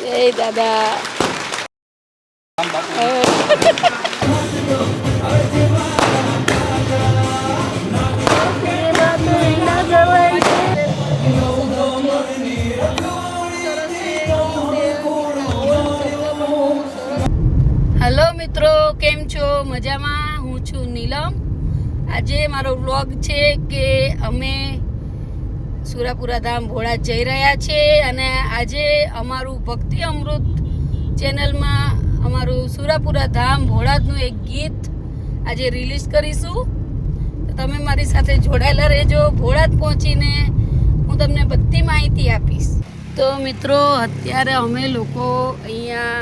એ દાદા હેલો મિત્રો, કેમ છો? મજામાં? હું છું નીલમ. આજે મારો વ્લોગ છે કે અમે સુરાપુરા ધામ ભોળા જઈ રહ્યા છે અને આજે અમારું ભક્તિ અમૃત ચેનલમાં અમારું સુરાપુરા ધામ ભોળાનું એક ગીત આજે રિલીઝ કરીશું. તો તમે મારી સાથે જોડાયેલા રહેજો. ભોળાદ પહોંચીને હું તમને બધી માહિતી આપીશ. તો મિત્રો, અત્યારે અમે લોકો અહીંયા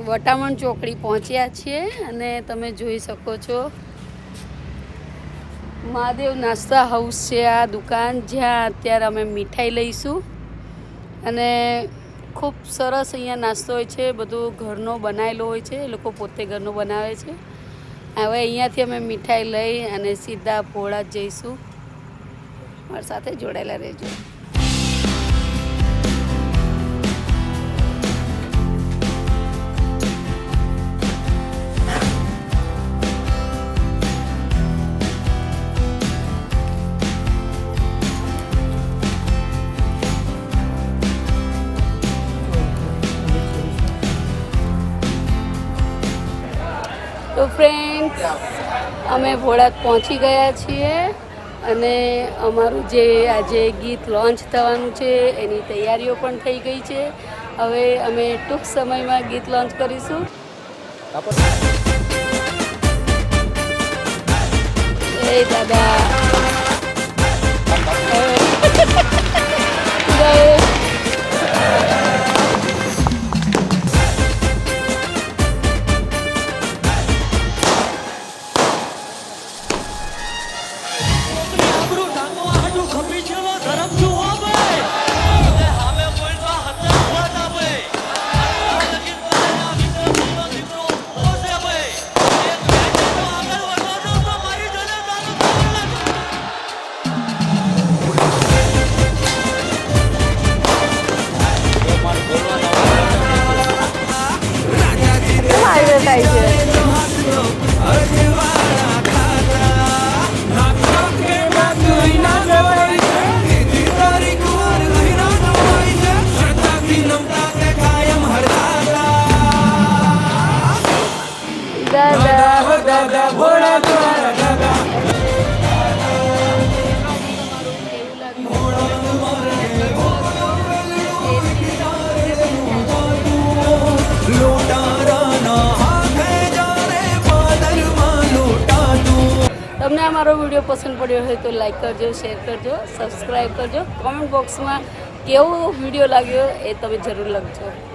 વટામણ ચોકડી પહોંચ્યા છીએ અને તમે જોઈ શકો છો મહાદેવ નાસ્તા હાઉસ છે આ દુકાન, જ્યાં અત્યારે અમે મીઠાઈ લઈશું. અને ખૂબ સરસ અહીંયા નાસ્તો હોય છે, બધું ઘરનો બનાવેલો હોય છે, એ લોકો પોતે ઘરનો બનાવે છે. હવે અહીંયાથી અમે મીઠાઈ લઈ અને સીધા ભોળા જઈશું. મારી સાથે જોડાયેલા રહેજો. તો ફ્રેન્ડ્સ, અમે ભોળાદ પહોંચી ગયા છીએ અને અમારું જે આજે ગીત લોન્ચ થવાનું છે એની તૈયારીઓ પણ થઈ ગઈ છે. હવે અમે ટૂંક સમયમાં ગીત લોન્ચ કરીશું. એ દાદા થાય છે. દાદા દાદા ભોળા તમને અમારો વિડીયો પસંદ પડ્યો હોય તો લાઈક કરજો, શેર કરજો, સબસ્ક્રાઈબ કરજો. કોમેન્ટ બોક્સમાં કેવો વિડીયો લાગ્યો એ તમે જરૂર લખજો.